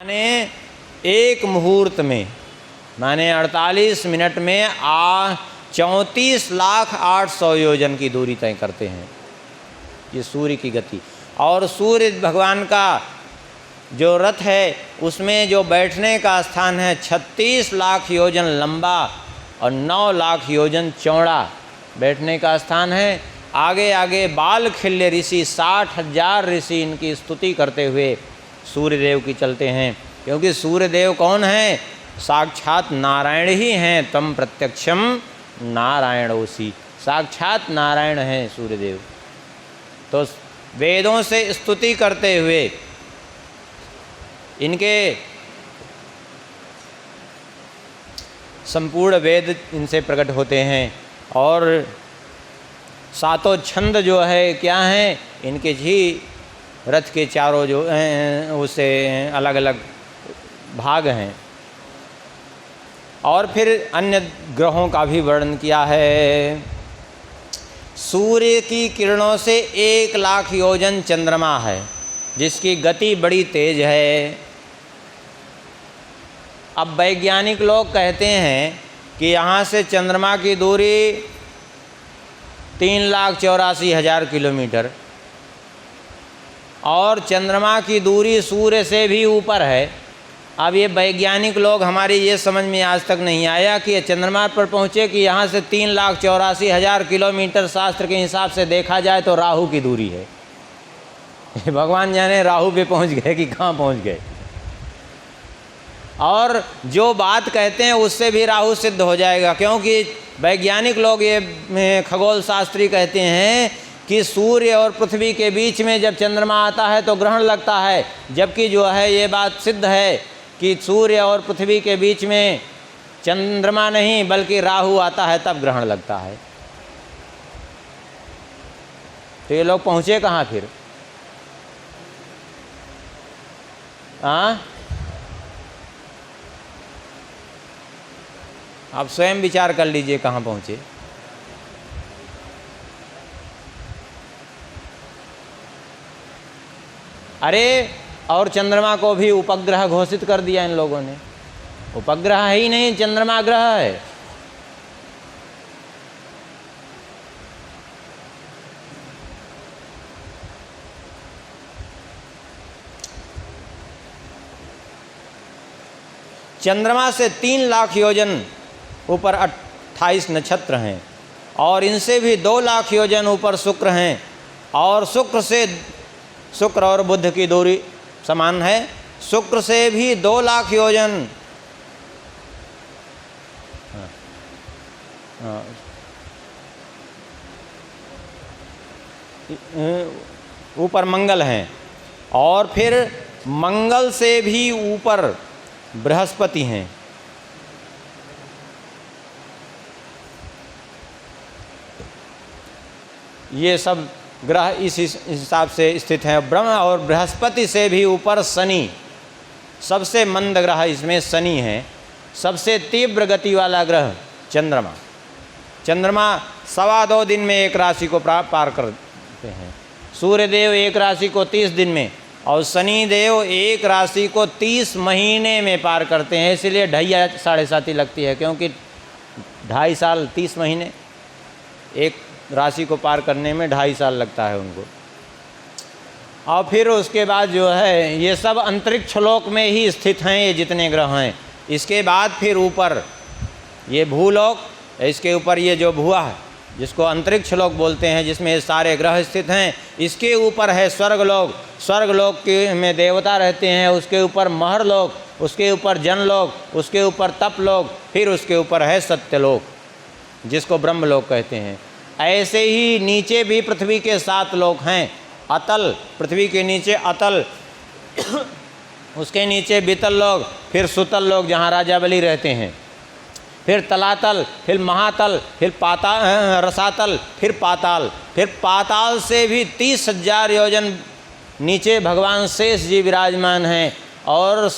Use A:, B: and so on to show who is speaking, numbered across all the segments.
A: ने एक मुहूर्त में माने 48 मिनट में 34,08,100 योजन की दूरी तय करते हैं। ये सूर्य की गति। और सूर्य भगवान का जो रथ है उसमें जो बैठने का स्थान है 36 लाख योजन लंबा और 9 लाख योजन चौड़ा बैठने का स्थान है। आगे आगे बालखिल्य ऋषि 60,000 ऋषि इनकी स्तुति करते हुए सूर्यदेव की चलते हैं, क्योंकि सूर्यदेव कौन है? साक्षात नारायण ही हैं। तम प्रत्यक्षम नारायणोसी, साक्षात नारायण हैं सूर्यदेव। तो वेदों से स्तुति करते हुए इनके संपूर्ण वेद इनसे प्रकट होते हैं। और सातों छंद जो है क्या हैं? इनके ही रथ के चारों जो हैं उससे अलग अलग भाग हैं। और फिर अन्य ग्रहों का भी वर्णन किया है। सूर्य की किरणों से 1 लाख योजन चंद्रमा है, जिसकी गति बड़ी तेज है। अब वैज्ञानिक लोग कहते हैं कि यहाँ से चंद्रमा की दूरी 3,84,000 किलोमीटर और चंद्रमा की दूरी सूर्य से भी ऊपर है। अब ये वैज्ञानिक लोग, हमारी ये समझ में आज तक नहीं आया कि चंद्रमा पर पहुँचे कि यहाँ से 3,84,000 किलोमीटर शास्त्र के हिसाब से देखा जाए तो राहु की दूरी है। भगवान जाने राहु पे पहुँच गए कि कहाँ पहुँच गए। और जो बात कहते हैं उससे भी राहु सिद्ध हो जाएगा, क्योंकि वैज्ञानिक लोग ये खगोल शास्त्री कहते हैं कि सूर्य और पृथ्वी के बीच में जब चंद्रमा आता है तो ग्रहण लगता है, जबकि जो है ये बात सिद्ध है कि सूर्य और पृथ्वी के बीच में चंद्रमा नहीं बल्कि राहु आता है तब ग्रहण लगता है। तो ये लोग पहुँचे कहाँ फिर? आप स्वयं विचार कर लीजिए कहाँ पहुँचे। अरे और चंद्रमा को भी उपग्रह घोषित कर दिया इन लोगों ने। उपग्रह है ही नहीं, चंद्रमा ग्रह है। चंद्रमा से 3 लाख योजन ऊपर 28 नक्षत्र हैं और इनसे भी 2 लाख योजन ऊपर शुक्र हैं। और शुक्र और बुध की दूरी समान है। शुक्र से भी 2 लाख योजन ऊपर मंगल हैं। और फिर मंगल से भी ऊपर बृहस्पति हैं। ये सब ग्रह इस हिसाब से स्थित हैं। ब्रह्म और बृहस्पति से भी ऊपर शनि, सबसे मंद ग्रह इसमें शनि है। सबसे तीव्र गति वाला ग्रह चंद्रमा। चंद्रमा 2.25 दिन में एक राशि को पार करते हैं। सूर्यदेव एक राशि को 30 दिन में और शनि देव एक राशि को 30 महीने में पार करते हैं। इसलिए 2.5 लगती है, क्योंकि 2.5 साल 30 महीने, एक राशि को पार करने में 2.5 साल लगता है उनको। और फिर उसके बाद जो है ये सब अंतरिक्ष लोक में ही स्थित हैं, ये जितने ग्रह हैं। इसके बाद फिर ऊपर ये भूलोक, इसके ऊपर ये जो भुआ है जिसको अंतरिक्ष लोक बोलते हैं, जिसमें ये सारे ग्रह स्थित हैं। इसके ऊपर है स्वर्गलोक, स्वर्गलोक के में देवता रहते हैं। उसके ऊपर महरलोक, उसके ऊपर जनलोक, उसके ऊपर तपलोक, फिर उसके ऊपर है सत्यलोक जिसको ब्रह्मलोक कहते हैं। ऐसे ही नीचे भी पृथ्वी के 7 लोक हैं। अतल, पृथ्वी के नीचे अतल, उसके नीचे बीतल लोक, फिर सुतल लोक जहाँ राजा बलि रहते हैं, फिर तलातल, फिर महातल, फिर रसातल, फिर पाताल। फिर पाताल से भी 30,000 योजन नीचे भगवान शेष जी विराजमान हैं। और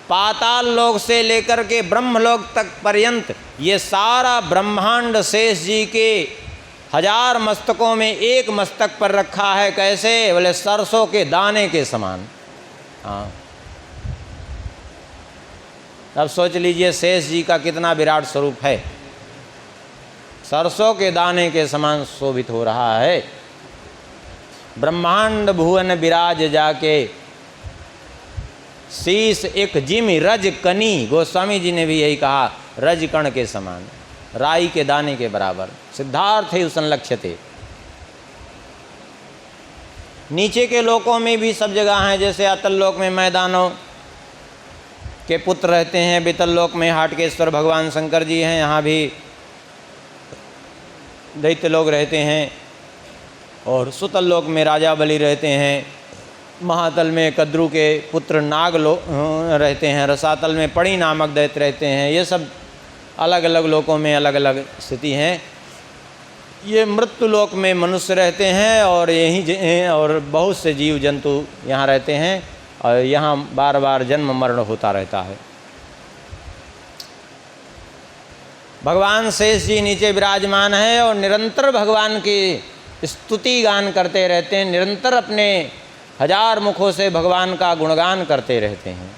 A: पाताल लोक से लेकर के ब्रह्मलोक तक पर्यंत ये सारा ब्रह्मांड शेष जी के 1000 मस्तकों में एक मस्तक पर रखा है। कैसे? बोले सरसों के दाने के समान। हाँ, अब सोच लीजिए शेष जी का कितना विराट स्वरूप है, सरसों के दाने के समान शोभित हो रहा है। ब्रह्मांड भुवन विराज जाके, शीश एक जिमि रज कनी, गोस्वामी जी ने भी यही कहा, रज कण के समान, राई के दाने के बराबर। सिद्धार्थ है संलक्ष्यते। नीचे के लोकों में भी सब जगह हैं, जैसे अतल लोक में मैदानों के पुत्र रहते हैं, वितल लोक में हाटकेश्वर भगवान शंकर जी हैं, यहाँ भी दैत्य लोग रहते हैं, और सुतल लोक में राजा बलि रहते हैं, महातल में कद्रु के पुत्र नाग लोग रहते हैं, रसातल में पड़ी नामक दैत्य रहते हैं। ये सब अलग अलग लोकों में अलग अलग स्थिति हैं। ये मृत्यु लोक में मनुष्य रहते हैं, और यहीं और बहुत से जीव जंतु यहाँ रहते हैं, और यहाँ बार बार जन्म मरण होता रहता है। भगवान शेष जी नीचे विराजमान है और निरंतर भगवान की स्तुति गान करते रहते हैं, निरंतर अपने 1000 मुखों से भगवान का गुणगान करते रहते हैं।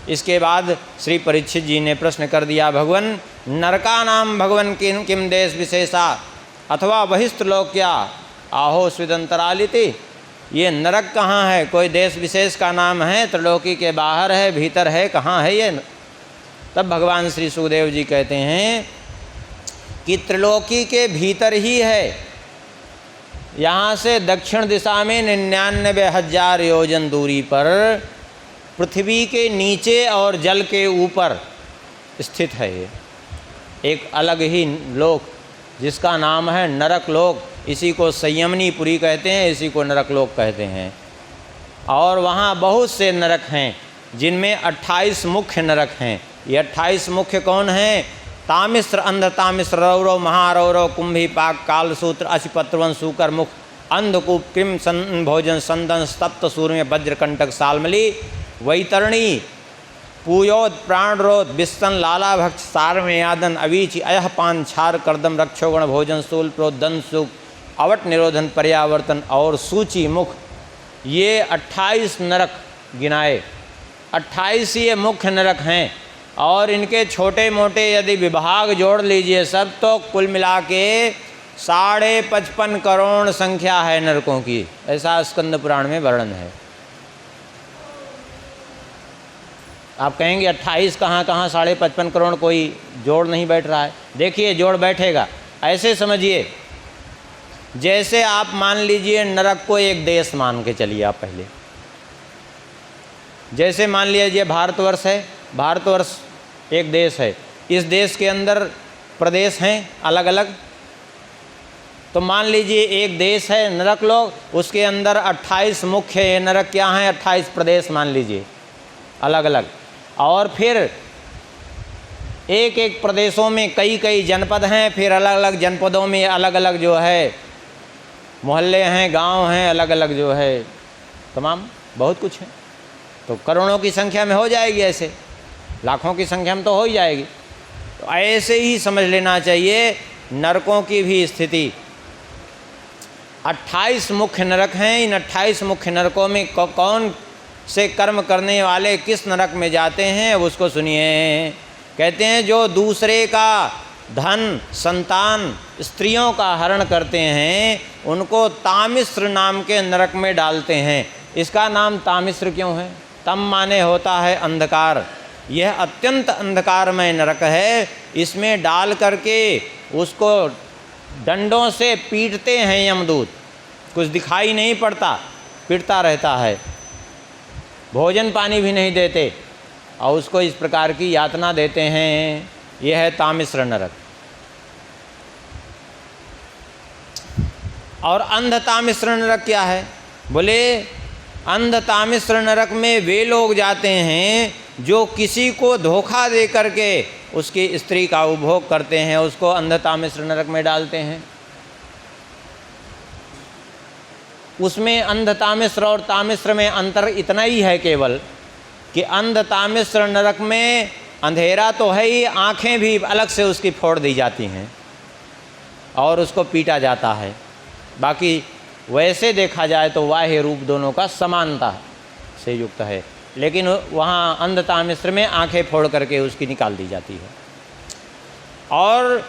A: इसके बाद श्री परीक्षित जी ने प्रश्न कर दिया, भगवन नरका नाम भगवन किम देश विशेषा अथवा बहिस्त्रलोक्या आहो स्विदंतरालिति। ये नरक कहाँ है, कोई देश विशेष का नाम है, त्रिलोकी के बाहर है, भीतर है, कहाँ है ये? तब भगवान श्री सुखदेव जी कहते हैं कि त्रिलोकी के भीतर ही है। यहाँ से दक्षिण दिशा में 99,000 योजन दूरी पर पृथ्वी के नीचे और जल के ऊपर स्थित है ये एक अलग ही लोक, जिसका नाम है नरक लोक। इसी को संयमनीपुरी कहते हैं, इसी को नरक लोक कहते हैं। और वहाँ बहुत से नरक हैं, जिनमें 28 मुख्य नरक हैं। ये 28 मुख्य कौन हैं? तामिश्र, अंधतामिश्र, रौरव, महारौरव, कुंभी, पाक, कालसूत्र, अशिपत्रवन, सूकर मुख, अंधकूप, कृम, भोजन, संदन, स्तप्त, सूर्य, वज्रकंटक, सालमली, वैतरणी, पूयोद, प्राणरोध, विस्तन, लाला भक्ष, सारमेयादन, अवीचि, अयहपान, छार, करदम, रक्षोगण, भोजन, स्थूल, प्रोदन, सुख, अवट, निरोधन, पर्यावर्तन और सूची मुख। ये 28 नरक गिनाए। 28 ये मुख्य नरक हैं, और इनके छोटे मोटे यदि विभाग जोड़ लीजिए सब, तो कुल मिला के 55.5 करोड़ संख्या है नरकों की। ऐसा स्कंद पुराण में वर्णन है। आप कहेंगे 28 कहाँ 55.5 करोड़, कोई जोड़ नहीं बैठ रहा है। देखिए जोड़ बैठेगा। ऐसे समझिए, जैसे आप मान लीजिए नरक को एक देश मान के चलिए आप पहले। जैसे मान लीजिए भारतवर्ष है, भारतवर्ष एक देश है, इस देश के अंदर प्रदेश हैं अलग अलग। तो मान लीजिए एक देश है नरक लोक, उसके अंदर 28 मुख्य नरक क्या हैं, 28 प्रदेश मान लीजिए अलग अलग। और फिर एक एक प्रदेशों में कई कई जनपद हैं, फिर अलग अलग जनपदों में अलग अलग जो है मोहल्ले हैं, गांव हैं, अलग अलग जो है तमाम बहुत कुछ है। तो करोड़ों की संख्या में हो जाएगी, ऐसे लाखों की संख्या में तो हो ही जाएगी। तो ऐसे ही समझ लेना चाहिए नरकों की भी स्थिति। 28 मुख्य नरक हैं। इन 28 मुख्य नरकों में कौन से कर्म करने वाले किस नरक में जाते हैं, अब उसको सुनिए। कहते हैं जो दूसरे का धन, संतान, स्त्रियों का हरण करते हैं, उनको तामिश्र नाम के नरक में डालते हैं। इसका नाम तामिश्र क्यों है? तम माने होता है अंधकार। यह अत्यंत अंधकारमय नरक है। इसमें डाल करके उसको डंडों से पीटते हैं यमदूत, कुछ दिखाई नहीं पड़ता, पीटता रहता है, भोजन पानी भी नहीं देते और उसको इस प्रकार की यातना देते हैं। यह है तामिश्र नरक। और अंध तामिश्र नरक क्या है? बोले अंध तामिश्र नरक में वे लोग जाते हैं जो किसी को धोखा दे करके उसकी स्त्री का उपभोग करते हैं, उसको अंध तामिश्र नरक में डालते हैं। उसमें अंध तामिश्र और तामिश्र में अंतर इतना ही है केवल कि अंध तामिश्र नरक में अंधेरा तो है ही, आँखें भी अलग से उसकी फोड़ दी जाती हैं और उसको पीटा जाता है। बाकी वैसे देखा जाए तो बाह्य रूप दोनों का समानता से युक्त है। लेकिन वहाँ अंधता मिस्र में आंखें फोड़ करके उसकी निकाल दी जाती है। और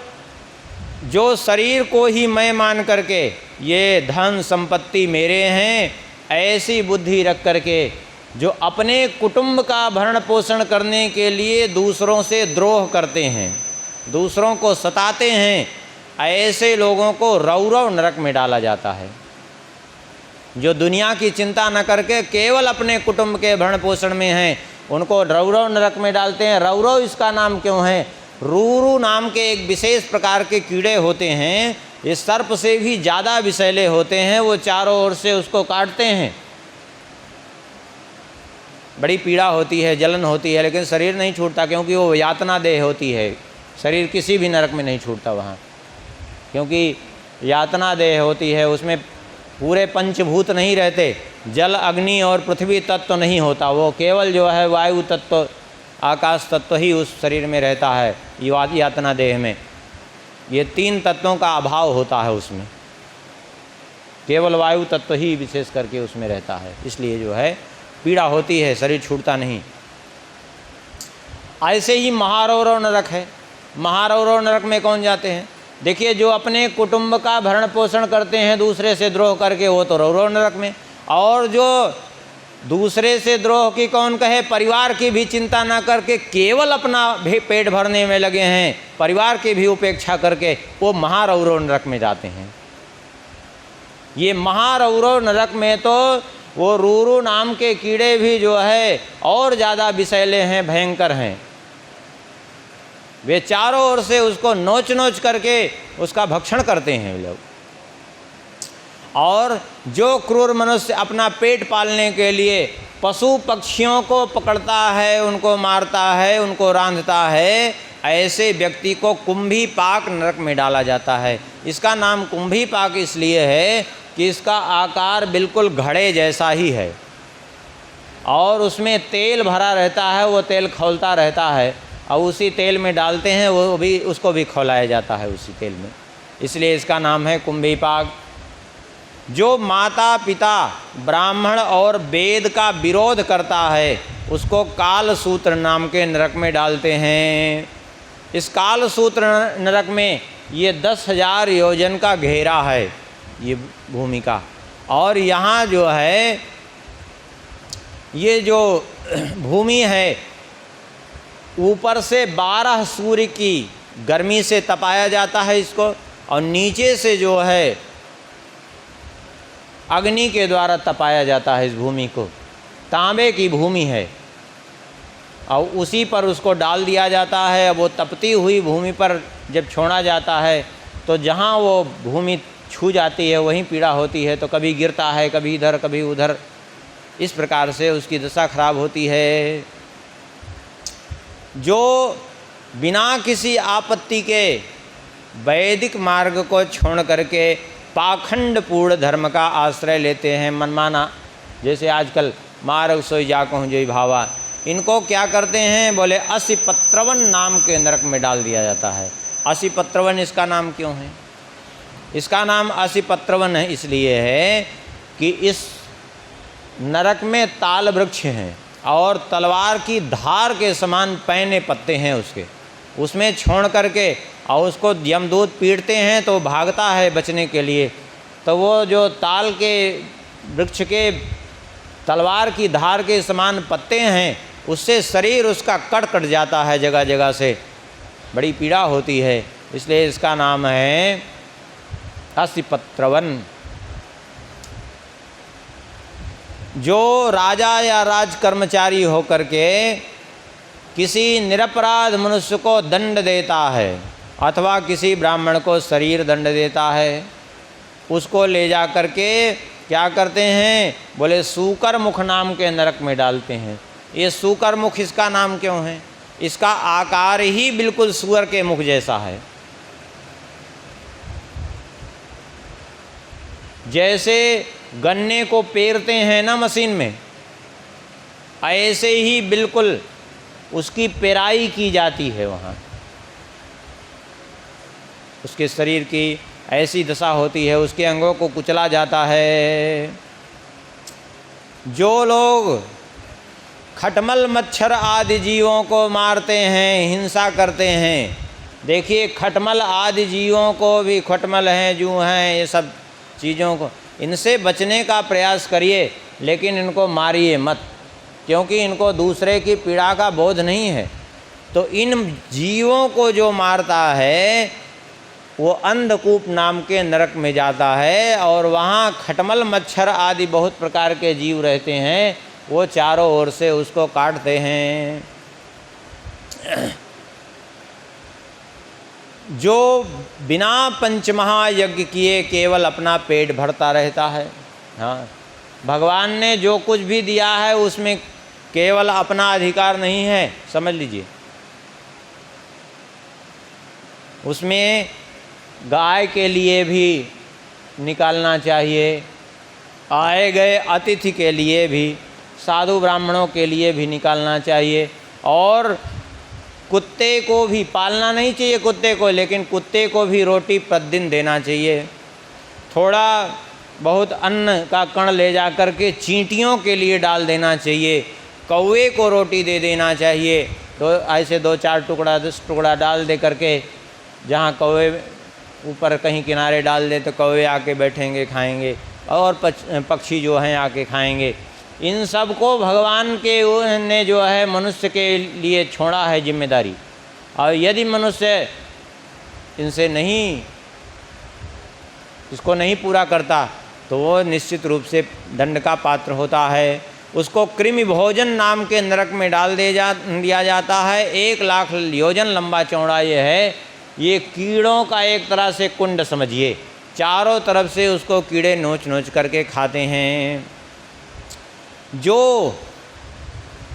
A: जो शरीर को ही मैं मान करके ये धन संपत्ति मेरे हैं ऐसी बुद्धि रख करके जो अपने कुटुंब का भरण पोषण करने के लिए दूसरों से द्रोह करते हैं, दूसरों को सताते हैं, ऐसे लोगों को रौरव नरक में डाला जाता है। जो दुनिया की चिंता न करके केवल अपने कुटुंब के भरण पोषण में हैं, उनको रौरव नरक में डालते हैं। रौरव इसका नाम क्यों है? रूरू नाम के एक विशेष प्रकार के कीड़े होते हैं, ये सर्प से भी ज़्यादा विषैले होते हैं, वो चारों ओर से उसको काटते हैं, बड़ी पीड़ा होती है, जलन होती है, लेकिन शरीर नहीं छूटता क्योंकि वो यातना देह होती है। शरीर किसी भी नरक में नहीं छूटता वहाँ, क्योंकि यातना देह होती है, उसमें पूरे पंचभूत नहीं रहते, जल अग्नि और पृथ्वी तत्व नहीं होता, वो केवल जो है वायु तत्व आकाश तत्व ही उस शरीर में रहता है। यातना देह में ये तीन तत्वों का अभाव होता है, उसमें केवल वायु तत्व ही विशेष करके उसमें रहता है, इसलिए जो है पीड़ा होती है, शरीर छूटता नहीं। ऐसे ही महारौरव नरक है। महारौरव नरक में कौन जाते हैं? देखिए, जो अपने कुटुंब का भरण पोषण करते हैं दूसरे से द्रोह करके, वो तो रौरव नरक में। और जो दूसरे से द्रोह की कौन कहे, परिवार की भी चिंता ना करके केवल अपना भी पेट भरने में लगे हैं, परिवार की भी उपेक्षा करके, वो महारौरव नरक में जाते हैं। ये महारौरव नरक में तो वो रूरू नाम के कीड़े भी जो है और ज़्यादा विषैले हैं, भयंकर हैं। वे चारों ओर से उसको नोच नोच करके उसका भक्षण करते हैं लोग। और जो क्रूर मनुष्य अपना पेट पालने के लिए पशु पक्षियों को पकड़ता है, उनको मारता है, उनको रांधता है, ऐसे व्यक्ति को कुंभी पाक नरक में डाला जाता है। इसका नाम कुंभी पाक इसलिए है कि इसका आकार बिल्कुल घड़े जैसा ही है और उसमें तेल भरा रहता है, वो तेल खौलता रहता है और उसी तेल में डालते हैं, वो भी उसको भी खौलाया जाता है उसी तेल में, इसलिए इसका नाम है कुंभी पाक। जो माता पिता ब्राह्मण और वेद का विरोध करता है उसको काल सूत्र नाम के नरक में डालते हैं। इस काल सूत्र नरक में ये 10,000 योजन का घेरा है ये भूमि का, और यहाँ जो है ये जो भूमि है ऊपर से 12 सूर्य की गर्मी से तपाया जाता है इसको, और नीचे से जो है अग्नि के द्वारा तपाया जाता है इस भूमि को। तांबे की भूमि है और उसी पर उसको डाल दिया जाता है। वो तपती हुई भूमि पर जब छोड़ा जाता है तो जहाँ वो भूमि छू जाती है वहीं पीड़ा होती है, तो कभी गिरता है, कभी इधर कभी उधर, इस प्रकार से उसकी दशा खराब होती है। जो बिना किसी आपत्ति के वैदिक मार्ग को छोड़ करके पाखंडपूर्ण धर्म का आश्रय लेते हैं, मनमाना, जैसे आजकल मार्ग सोई जाको जोई भावा, इनको क्या करते हैं, बोले असिपत्रवन नाम के नरक में डाल दिया जाता है। असिपत्रवन इसका नाम क्यों है? इसका नाम असिपत्रवन है इसलिए है कि इस नरक में ताल वृक्ष हैं और तलवार की धार के समान पैने पत्ते हैं उसके, उसमें छोड़ करके और उसको यमदूत पीटते हैं तो भागता है बचने के लिए। तो वो जो ताल के वृक्ष के तलवार की धार के समान पत्ते हैं, उससे शरीर उसका कट जाता है जगह जगह से, बड़ी पीड़ा होती है, इसलिए इसका नाम है असिपत्रवन। जो राजा या राज कर्मचारी होकर के किसी निरपराध मनुष्य को दंड देता है अथवा किसी ब्राह्मण को शरीर दंड देता है, उसको ले जा कर के क्या करते हैं, बोले सूकर मुख नाम के नरक में डालते हैं। ये सूकर मुख इसका नाम क्यों है? इसका आकार ही बिल्कुल सूअर के मुख जैसा है। जैसे गन्ने को पेरते हैं ना मशीन में, ऐसे ही बिल्कुल उसकी पेराई की जाती है वहाँ, उसके शरीर की ऐसी दशा होती है, उसके अंगों को कुचला जाता है। जो लोग खटमल मच्छर आदि जीवों को मारते हैं, हिंसा करते हैं। देखिए खटमल आदि जीवों को भी, खटमल हैं, जू हैं, ये सब चीज़ों को, इनसे बचने का प्रयास करिए, लेकिन इनको मारिए मत, क्योंकि इनको दूसरे की पीड़ा का बोध नहीं है। तो इन जीवों को जो मारता है वो अंधकूप नाम के नरक में जाता है, और वहाँ खटमल मच्छर आदि बहुत प्रकार के जीव रहते हैं, वो चारों ओर से उसको काटते हैं। जो बिना पंचमहायज्ञ किए केवल अपना पेट भरता रहता है, हाँ, भगवान ने जो कुछ भी दिया है उसमें केवल अपना अधिकार नहीं है, समझ लीजिए। उसमें गाय के लिए भी निकालना चाहिए, आए गए अतिथि के लिए भी, साधु ब्राह्मणों के लिए भी निकालना चाहिए, और कुत्ते को भी पालना नहीं चाहिए कुत्ते को, लेकिन कुत्ते को भी रोटी प्रतिदिन देना चाहिए। थोड़ा बहुत अन्न का कण ले जा कर के चींटियों के लिए डाल देना चाहिए, कौवे को रोटी दे देना चाहिए। तो ऐसे 2-4 टुकड़ा 10 टुकड़ा डाल दे करके, जहाँ कौवे ऊपर कहीं किनारे डाल दे तो कौवे आके बैठेंगे, खाएंगे, और पक्षी जो हैं आके खाएंगे। इन सब को भगवान के ने जो है मनुष्य के लिए छोड़ा है जिम्मेदारी, और यदि मनुष्य इनसे नहीं, इसको नहीं पूरा करता तो वो निश्चित रूप से दंड का पात्र होता है। उसको कृमि भोजन नाम के नरक में डाल दिया जाता है। 1 लाख योजन लंबा चौड़ा ये है, ये कीड़ों का एक तरह से कुंड समझिए, चारों तरफ से उसको कीड़े नोच नोच करके खाते हैं। जो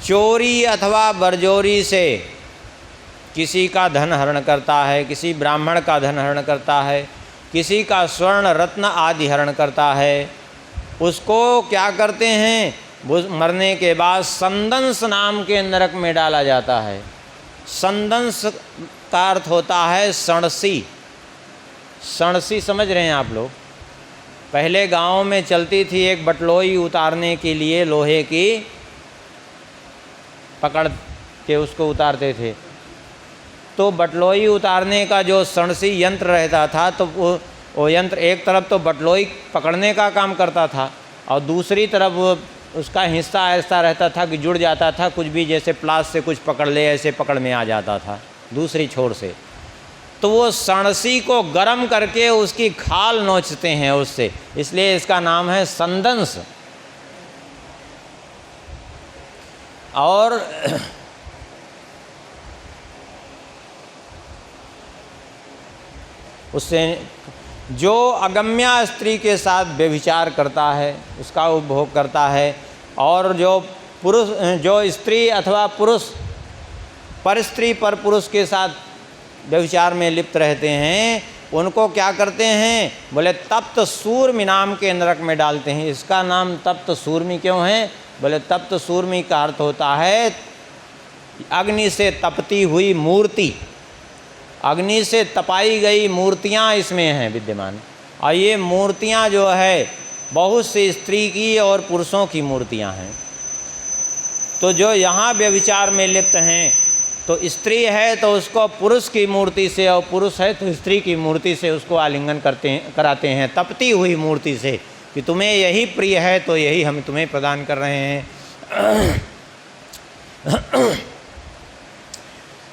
A: चोरी अथवा बरजोरी से किसी का धन हरण करता है, किसी ब्राह्मण का धन हरण करता है, किसी का स्वर्ण रत्न आदि हरण करता है, उसको क्या करते हैं, मरने के बाद संदंस नाम के नरक में डाला जाता है। संदंस का अर्थ होता है सणसी। सणसी समझ रहे हैं आप लोग? पहले गांव में चलती थी एक बटलोई उतारने के लिए, लोहे की पकड़ के उसको उतारते थे। तो बटलोई उतारने का जो सणसी यंत्र रहता था, तो वो यंत्र एक तरफ तो बटलोई पकड़ने का काम करता था, और दूसरी तरफ उसका हिस्सा ऐसा रहता था कि जुड़ जाता था, कुछ भी जैसे प्लास से कुछ पकड़ ले ऐसे पकड़ में आ जाता था दूसरी छोर से। तो वो सणसी को गर्म करके उसकी खाल नोचते हैं उससे, इसलिए इसका नाम है संदंस। और उससे जो अगम्या स्त्री के साथ व्यभिचार करता है उसका उपभोग करता है, और जो पुरुष, जो स्त्री अथवा पुरुष पर स्त्री पर पुरुष के साथ व्यभिचार में लिप्त रहते हैं, उनको क्या करते हैं, बोले तप्त सूर्मी नाम के नरक में डालते हैं। इसका नाम तप्त सूर्मी क्यों है? बोले तप्त सूर्मी का अर्थ होता है अग्नि से तपती हुई मूर्ति, अग्नि से तपाई गई मूर्तियाँ इसमें हैं विद्यमान। और ये मूर्तियाँ जो है बहुत सी स्त्री की और पुरुषों की मूर्तियाँ हैं। तो जो यहाँ व्यभिचार में लिप्त हैं, तो स्त्री है तो उसको पुरुष की मूर्ति से, और पुरुष है तो स्त्री की मूर्ति से उसको आलिंगन कराते हैं, तपती हुई मूर्ति से, कि तुम्हें यही प्रिय है तो यही हम तुम्हें प्रदान कर रहे हैं।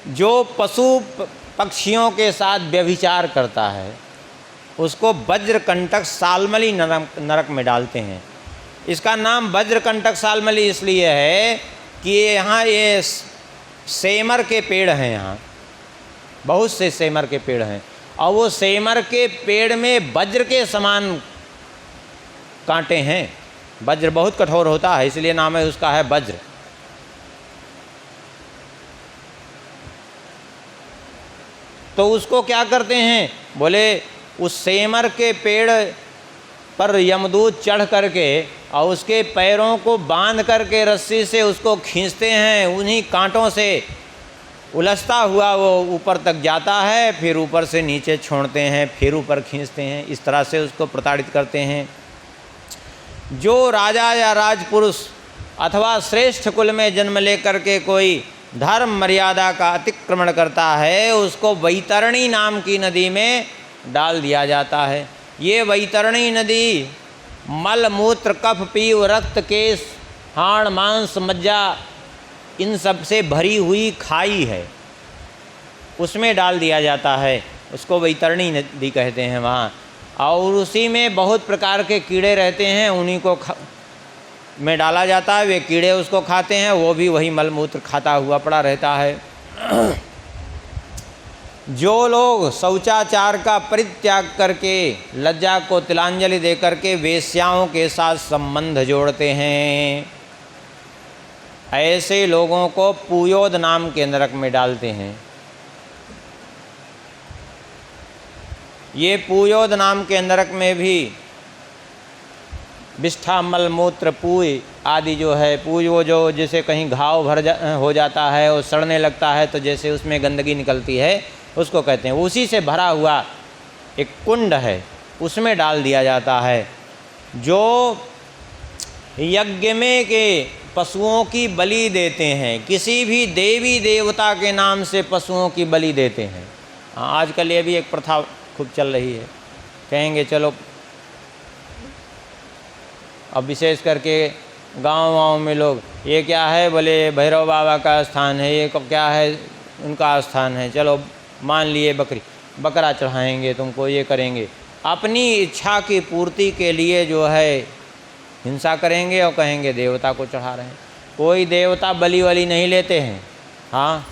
A: जो पशु पक्षियों के साथ व्यभिचार करता है उसको वज्रकंटक सालमली नरक में डालते हैं। इसका नाम वज्रकंटक सालमली इसलिए है कि यहाँ ये सेमर के पेड़ हैं, यहाँ बहुत से सेमर के पेड़ हैं, और वो सेमर के पेड़ में वज्र के समान कांटे हैं। वज्र बहुत कठोर होता है, इसलिए नाम है उसका है वज्र। तो उसको क्या करते हैं, बोले उस सेमर के पेड़ पर यमदूत चढ़ करके और उसके पैरों को बांध करके रस्सी से उसको खींचते हैं, उन्हीं कांटों से उलझता हुआ वो ऊपर तक जाता है, फिर ऊपर से नीचे छोड़ते हैं, फिर ऊपर खींचते हैं, इस तरह से उसको प्रताड़ित करते हैं। जो राजा या राजपुरुष अथवा श्रेष्ठ कुल में जन्म लेकर के कोई धर्म मर्यादा का अतिक्रमण करता है, उसको वैतरणी नाम की नदी में डाल दिया जाता है। ये वैतरणी नदी मल मूत्र कफ पीव रक्त केश हाड़ मांस मज्जा इन सब से भरी हुई खाई है, उसमें डाल दिया जाता है, उसको वैतरणी नदी कहते हैं वहाँ। और उसी में बहुत प्रकार के कीड़े रहते हैं, उन्हीं को में डाला जाता है, वे कीड़े उसको खाते हैं, वो भी वही मलमूत्र खाता हुआ पड़ा रहता है। जो लोग शौचाचार का परित्याग करके लज्जा को तिलांजलि दे करके वेश्याओं के साथ संबंध जोड़ते हैं, ऐसे लोगों को पूयोद नाम के नरक में डालते हैं। ये पूयोद नाम के नरक में भी विष्ठा मल मूत्र पूय आदि जो है, पूय वो जो जैसे कहीं घाव हो जाता है और सड़ने लगता है तो जैसे उसमें गंदगी निकलती है उसको कहते हैं, उसी से भरा हुआ एक कुंड है, उसमें डाल दिया जाता है। जो यज्ञ में के पशुओं की बलि देते हैं, किसी भी देवी देवता के नाम से पशुओं की बलि देते हैं। आजकल ये भी एक प्रथा खूब चल रही है, कहेंगे चलो, अब विशेष करके गांव में लोग, ये क्या है, बोले भैरव बाबा का स्थान है, ये क्या है, उनका स्थान है, चलो मान लिए बकरा चढ़ाएंगे तुमको, ये करेंगे, अपनी इच्छा की पूर्ति के लिए जो है हिंसा करेंगे और कहेंगे देवता को चढ़ा रहे हैं। कोई देवता बलि वली नहीं लेते हैं, हाँ,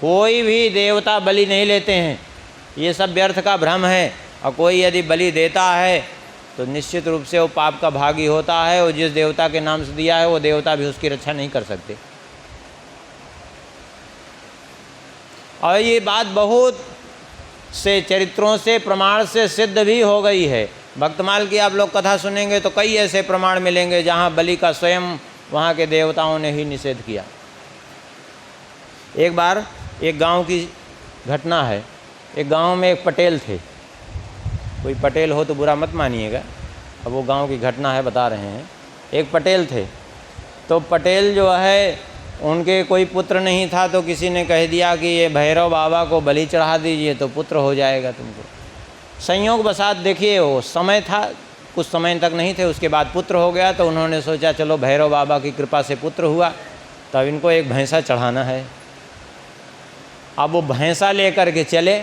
A: कोई भी देवता बलि नहीं लेते हैं, ये सब व्यर्थ का भ्रम है। और कोई यदि बलि देता है तो निश्चित रूप से वो पाप का भागी होता है, और जिस देवता के नाम से दिया है वो देवता भी उसकी रक्षा नहीं कर सकते। और ये बात बहुत से चरित्रों से प्रमाण से सिद्ध भी हो गई है। भक्तमाल की आप लोग कथा सुनेंगे तो कई ऐसे प्रमाण मिलेंगे जहाँ बलि का स्वयं वहाँ के देवताओं ने ही निषेध किया। एक बार एक गांव की घटना है। एक गांव में एक पटेल थे, कोई पटेल हो तो बुरा मत मानिएगा, अब वो गांव की घटना है बता रहे हैं। एक पटेल थे, तो पटेल जो है उनके कोई पुत्र नहीं था, तो किसी ने कह दिया कि ये भैरव बाबा को बलि चढ़ा दीजिए तो पुत्र हो जाएगा तुमको। संयोग बसात देखिए वो समय था, कुछ समय तक नहीं थे, उसके बाद पुत्र हो गया। तो उन्होंने सोचा चलो भैरव बाबा की कृपा से पुत्र हुआ, तब इनको एक भैंसा चढ़ाना है। अब वो भैंसा लेकर के चले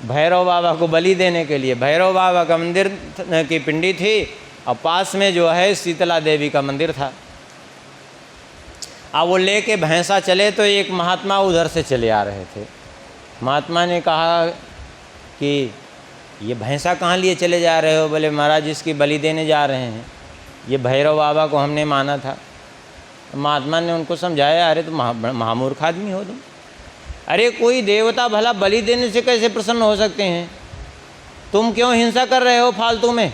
A: भैरव बाबा को बलि देने के लिए। भैरव बाबा का मंदिर की पिंडी थी और पास में जो है शीतला देवी का मंदिर था। अब वो लेके भैंसा चले तो एक महात्मा उधर से चले आ रहे थे। महात्मा ने कहा कि ये भैंसा कहाँ लिए चले जा रहे हो? बोले महाराज इसकी बलि देने जा रहे हैं, ये भैरव बाबा को हमने माना था। महात्मा ने उनको समझाया, अरे तुम महामूर्ख आदमी हो तुम, अरे कोई देवता भला बलि देने से कैसे प्रसन्न हो सकते हैं? तुम क्यों हिंसा कर रहे हो फालतू में?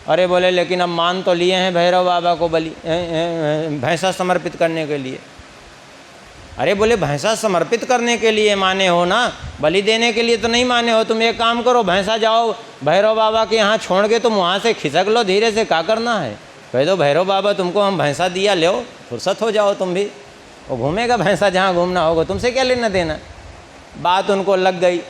A: अरे बोले लेकिन अब मान तो लिए हैं भैरव बाबा को बलि भैंसा समर्पित करने के लिए। अरे बोले भैंसा समर्पित करने के लिए माने हो ना, बलि देने के लिए तो नहीं माने हो। तुम एक काम करो, भैंसा जाओ भैरव बाबा के यहाँ छोड़ के तुम वहाँ से खिसक लो धीरे से, क्या करना है? कह दो भैरव बाबा तुमको हम भैंसा दिया, ले फुर्सत हो जाओ तुम भी। वो घूमेगा भैंसा जहाँ घूमना होगा, तुमसे क्या लेना देना। बात उनको लग गई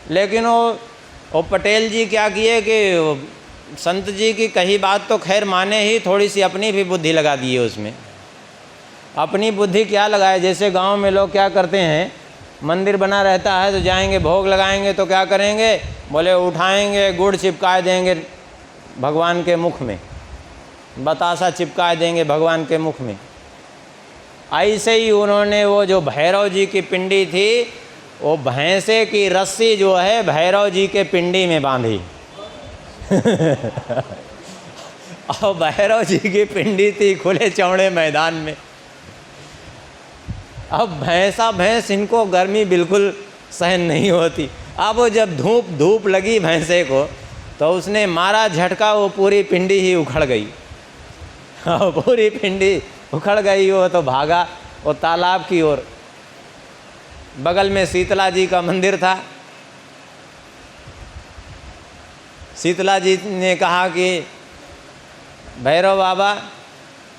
A: लेकिन वो पटेल जी क्या किए कि संत जी की कही बात तो खैर माने ही, थोड़ी सी अपनी भी बुद्धि लगा दिए उसमें। अपनी बुद्धि क्या लगाए, जैसे गांव में लोग क्या करते हैं, मंदिर बना रहता है तो जाएंगे भोग लगाएंगे तो क्या करेंगे, बोले उठाएंगे गुड़ चिपका देंगे भगवान के मुख में, बतासा चिपका देंगे भगवान के मुख में। ऐसे ही उन्होंने वो जो भैरव जी की पिंडी थी, वो भैंसे की रस्सी जो है भैरव जी के पिंडी में बांधी और भैरव जी की पिंडी थी खुले चौड़े मैदान में। अब भैंस इनको गर्मी बिल्कुल सहन नहीं होती। अब वो जब धूप लगी भैंसे को तो उसने मारा झटका, वो पूरी पिंडी ही उखड़ गई पूरी पिंडी उखड़ गई। वो तो भागा वो तालाब की ओर, बगल में शीतला जी का मंदिर था। शीतला जी ने कहा कि भैरव बाबा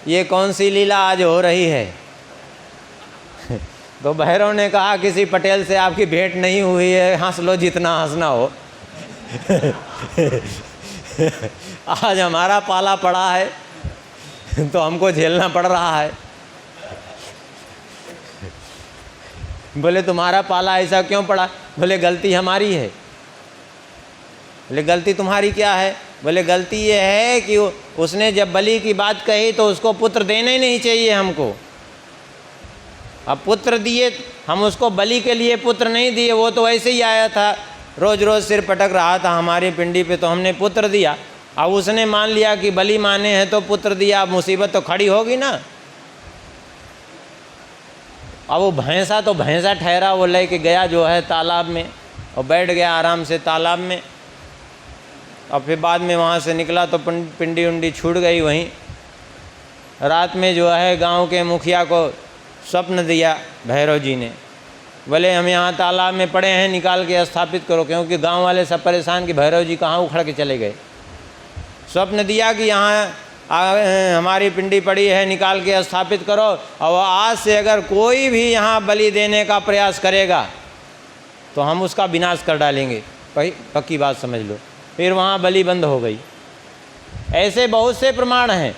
A: ये कौन सी लीला आज हो रही है? तो भैरव ने कहा किसी पटेल से आपकी भेंट नहीं हुई है, हंस लो जितना हंसना हो। आज हमारा पाला पड़ा है तो हमको झेलना पड़ रहा है। बोले तुम्हारा पाला ऐसा क्यों पड़ा? बोले गलती हमारी है। बोले गलती तुम्हारी क्या है? बोले गलती ये है कि उसने जब बलि की बात कही तो उसको पुत्र देना ही नहीं चाहिए हमको। अब पुत्र दिए, हम उसको बलि के लिए पुत्र नहीं दिए, वो तो ऐसे ही आया था, रोज़ रोज़ सिर पटक रहा था हमारी पिंडी पे, तो हमने पुत्र दिया। अब उसने मान लिया कि बलि माने हैं तो पुत्र दिया, अब मुसीबत तो खड़ी होगी ना। अब वो भैंसा तो भैंसा ठहरा, वो लेके गया जो है तालाब में और बैठ गया आराम से तालाब में। और फिर बाद में वहाँ से निकला तो पिंडी उंडी छूट गई वहीं। रात में जो है गांव के मुखिया को स्वप्न दिया भैरव जी ने, बोले हम यहाँ तालाब में पड़े हैं, निकाल के स्थापित करो, क्योंकि गांव वाले सब परेशान कि भैरव जी कहाँ उखड़ के चले गए। स्वप्न दिया कि यहाँ हमारी पिंडी पड़ी है, निकाल के स्थापित करो, और आज से अगर कोई भी यहाँ बलि देने का प्रयास करेगा तो हम उसका विनाश कर डालेंगे। पक्की बात समझ लो। फिर वहाँ बलि बंद हो गई। ऐसे बहुत से प्रमाण हैं।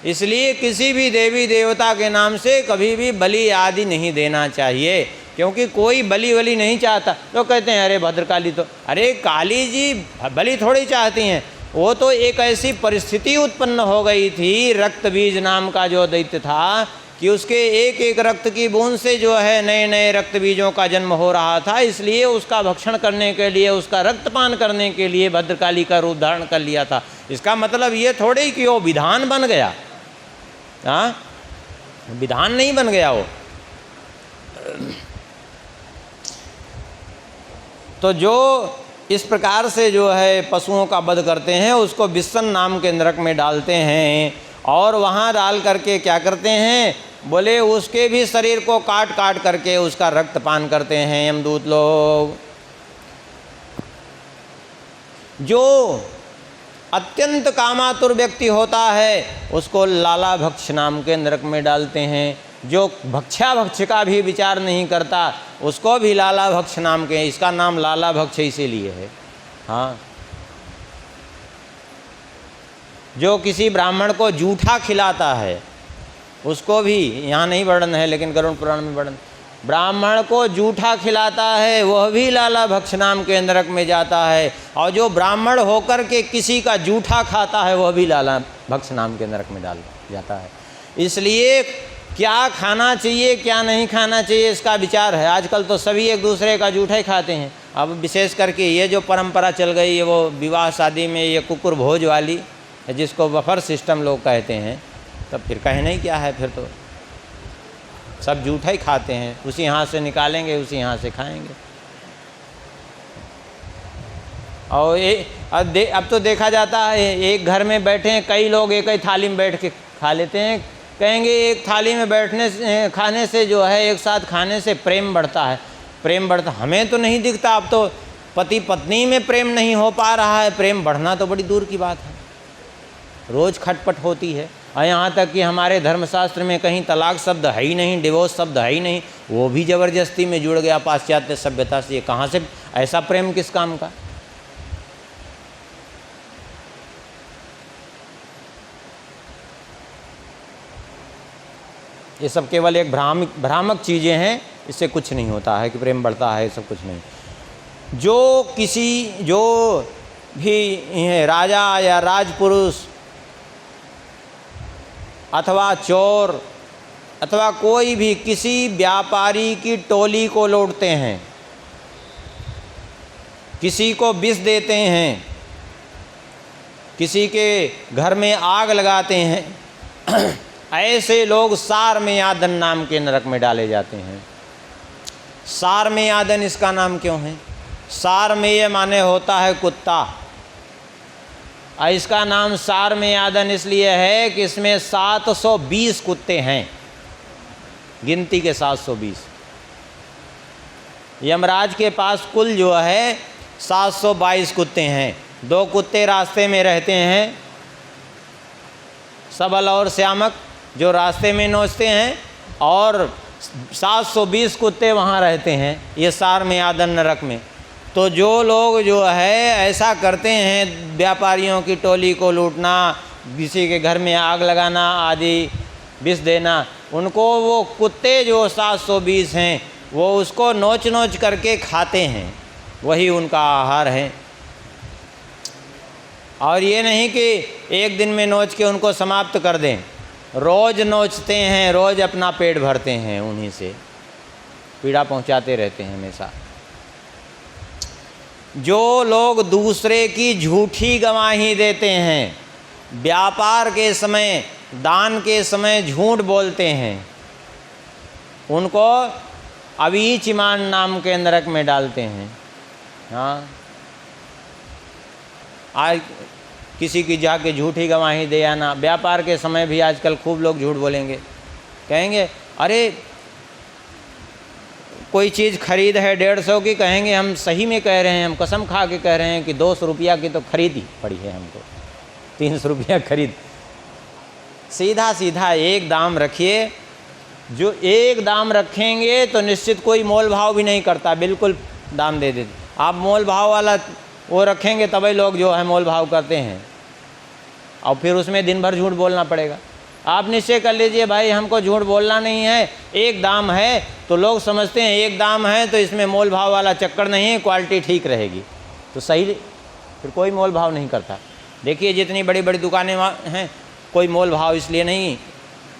A: इसलिए किसी भी देवी देवता के नाम से कभी भी बलि आदि नहीं देना चाहिए, क्योंकि कोई बलि वली नहीं चाहता। तो कहते हैं अरे भद्रकाली तो, अरे काली जी बलि थोड़ी चाहती हैं, वो तो एक ऐसी परिस्थिति उत्पन्न हो गई थी, रक्त बीज नाम का जो दैत्य था कि उसके एक एक रक्त की बूंद से जो है नए नए रक्त बीजों का जन्म हो रहा था। इसलिए उसका भक्षण करने के लिए, उसका रक्तपान करने के लिए भद्रकाली का रूप धारण कर लिया था। इसका मतलब ये थोड़ी कि वो विधान बन गया, हाँ, विधान नहीं बन गया वो। तो जो इस प्रकार से जो है पशुओं का वध करते हैं उसको विस्सन नाम के नरक में डालते हैं, और वहाँ डाल करके क्या करते हैं, बोले उसके भी शरीर को काट काट करके उसका रक्तपान करते हैं यमदूत लोग। जो अत्यंत कामातुर व्यक्ति होता है उसको लाला भक्ष नाम के नरक में डालते हैं। जो भक्षा भक्ष का भी विचार नहीं करता उसको भी लाला भक्ष नाम के, इसका नाम लाला भक्ष इसीलिए है। हाँ, जो किसी ब्राह्मण को जूठा खिलाता है उसको भी, यहाँ नहीं वर्णन है लेकिन गरुड़ पुराण में वर्णन, ब्राह्मण को जूठा खिलाता है वह भी लाला भक्ष नाम के नरक में जाता है, और जो ब्राह्मण होकर के किसी का जूठा खाता है वह भी लाला भक्ष नाम के नरक में डाल जाता है। इसलिए क्या खाना चाहिए क्या नहीं खाना चाहिए इसका विचार है। आजकल तो सभी एक दूसरे का जूठा ही खाते हैं। अब विशेष करके ये जो परंपरा चल गई है वो विवाह शादी में ये कुकुर भोज वाली, जिसको बफर सिस्टम लोग कहते हैं, तब फिर कहना ही क्या है। फिर तो सब जूठा ही खाते हैं, उसी हाथ से निकालेंगे उसी हाथ से खाएंगे। और अब तो देखा जाता है एक घर में बैठे हैं कई लोग एक ही थाली में बैठ के खा लेते हैं। कहेंगे एक थाली में बैठने से, खाने से जो है एक साथ खाने से प्रेम बढ़ता है। प्रेम बढ़ता, हमें तो नहीं दिखता। अब तो पति पत्नी में प्रेम नहीं हो पा रहा है, प्रेम बढ़ना तो बड़ी दूर की बात है। रोज़ खटपट होती है, और यहाँ तक कि हमारे धर्मशास्त्र में कहीं तलाक शब्द है ही नहीं, डिवोर्स शब्द है ही नहीं, वो भी ज़बरदस्ती में जुड़ गया पाश्चात्य सभ्यता से। ये कहाँ से ऐसा प्रेम, किस काम का? ये सब केवल एक भ्रामक चीज़ें हैं, इससे कुछ नहीं होता है कि प्रेम बढ़ता है, सब कुछ नहीं। जो भी राजा या राजपुरुष अथवा चोर अथवा कोई भी किसी व्यापारी की टोली को लूटते हैं, किसी को विष देते हैं, किसी के घर में आग लगाते हैं, ऐसे लोग सारमेयादन नाम के नरक में डाले जाते हैं। सारमेयादन इसका नाम क्यों है? सारमेय माने होता है कुत्ता, और इसका नाम सारमेयादन इसलिए है कि इसमें 720 कुत्ते हैं, गिनती के 720। यमराज के पास कुल जो है 722 कुत्ते हैं, 2 कुत्ते रास्ते में रहते हैं, सबल और श्यामक, जो रास्ते में नोचते हैं, और 720 कुत्ते वहाँ रहते हैं, ये सार में आदन नरक में। तो जो लोग जो है ऐसा करते हैं, व्यापारियों की टोली को लूटना, किसी के घर में आग लगाना आदि, विष देना, उनको वो कुत्ते जो 720 हैं वो उसको नोच नोच करके खाते हैं, वही उनका आहार है। और ये नहीं कि एक दिन में नोच के उनको समाप्त कर दें, रोज़ नोचते हैं, रोज़ अपना पेट भरते हैं, उन्हीं से पीड़ा पहुंचाते रहते हैं हमेशा। जो लोग दूसरे की झूठी गवाही देते हैं, व्यापार के समय, दान के समय झूठ बोलते हैं, उनको अवीचमान नाम के नरक में डालते हैं। हाँ, आज किसी की जाके झूठी गवाही दे आना, व्यापार के समय भी आजकल खूब लोग झूठ बोलेंगे, कहेंगे अरे कोई चीज़ खरीद है 150 की, कहेंगे हम सही में कह रहे हैं, हम कसम खा के कह रहे हैं कि 200 रुपया की तो खरीदी पड़ी है हमको, 300 रुपया खरीद। सीधा सीधा एक दाम रखिए, जो एक दाम रखेंगे तो निश्चित कोई मोल भाव भी नहीं करता, बिल्कुल दाम दे देते। आप मोल भाव वाला वो रखेंगे तभी लोग जो है मोल भाव करते हैं, और फिर उसमें दिन भर झूठ बोलना पड़ेगा। आप निश्चय कर लीजिए भाई हमको झूठ बोलना नहीं है, एक दाम है, तो लोग समझते हैं एक दाम है तो इसमें मोल भाव वाला चक्कर नहीं है, क्वालिटी ठीक रहेगी, तो सही, फिर कोई मोल भाव नहीं करता। देखिए जितनी बड़ी बड़ी दुकानें हैं, कोई मोल भाव इसलिए नहीं,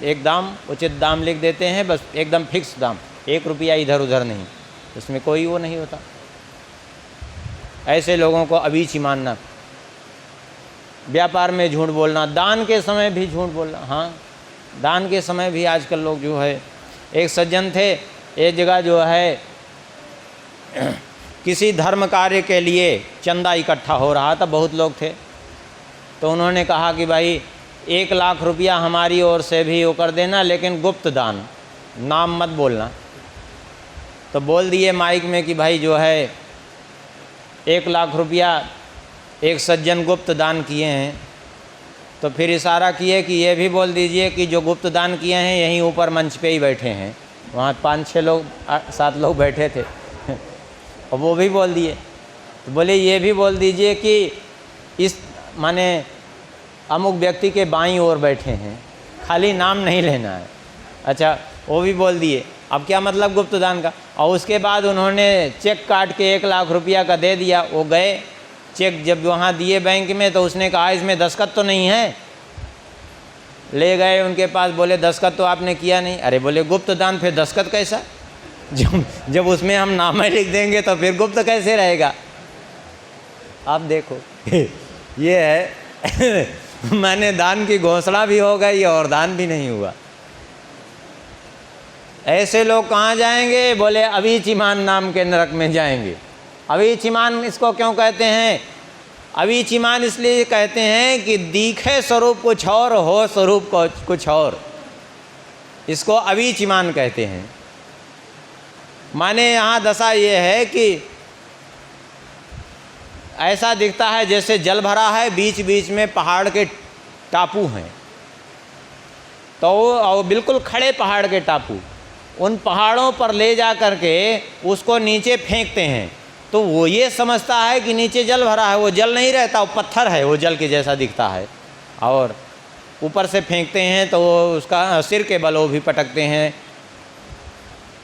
A: एक दाम, उचित दाम लिख देते हैं, बस एकदम फिक्स दाम, 1 रुपया इधर उधर नहीं, इसमें कोई वो नहीं होता। ऐसे लोगों को अवीची मानना, व्यापार में झूठ बोलना, दान के समय भी झूठ बोलना। हाँ, दान के समय भी आजकल लोग जो है, एक सज्जन थे, एक जगह जो है किसी धर्म कार्य के लिए चंदा इकट्ठा हो रहा था, बहुत लोग थे, तो उन्होंने कहा कि भाई 1 लाख रुपया हमारी ओर से भी वो कर देना, लेकिन गुप्त दान, नाम मत बोलना। तो बोल दिए माइक में कि भाई जो है 1 लाख रुपया एक सज्जन गुप्त दान किए हैं। तो फिर इशारा किए कि ये भी बोल दीजिए कि जो गुप्त दान किए हैं यहीं ऊपर मंच पे ही बैठे हैं, वहाँ 5-6 लोग 7 लोग बैठे थे और वो भी बोल दिए। तो बोले ये भी बोल दीजिए कि इस माने अमुक व्यक्ति के बाईं ओर बैठे हैं, खाली नाम नहीं लेना है। अच्छा, वो भी बोल दिए। अब क्या मतलब गुप्त दान का। और उसके बाद उन्होंने चेक काट के 1 लाख रुपया का दे दिया। वो गए, चेक जब वहाँ दिए बैंक में, तो उसने कहा इसमें दस्तखत तो नहीं है। ले गए उनके पास, बोले दस्तखत तो आपने किया नहीं। अरे बोले गुप्त दान, फिर दस्तखत कैसा? जब उसमें हम नाम ही लिख देंगे तो फिर गुप्त कैसे रहेगा? आप देखो ये है मैंने दान की घोषणा भी हो गई और दान भी नहीं हुआ। ऐसे लोग कहाँ जाएंगे? बोले अवीचीमान नाम के नरक में जाएंगे। अवीचीमान इसको क्यों कहते हैं? अवीचीमान इसलिए कहते हैं कि दिखे स्वरूप कुछ और, हो स्वरूप कुछ और, इसको अवीचीमान कहते हैं। माने यहाँ दशा ये है कि ऐसा दिखता है जैसे जल भरा है, बीच बीच में पहाड़ के टापू हैं, तो और बिल्कुल खड़े पहाड़ के टापू, उन पहाड़ों पर ले जा करके उसको नीचे फेंकते हैं, तो वो ये समझता है कि नीचे जल भरा है। वो जल नहीं रहता, वो पत्थर है, वो जल के जैसा दिखता है। और ऊपर से फेंकते हैं तो वो उसका सिर के बल वो भी पटकते हैं,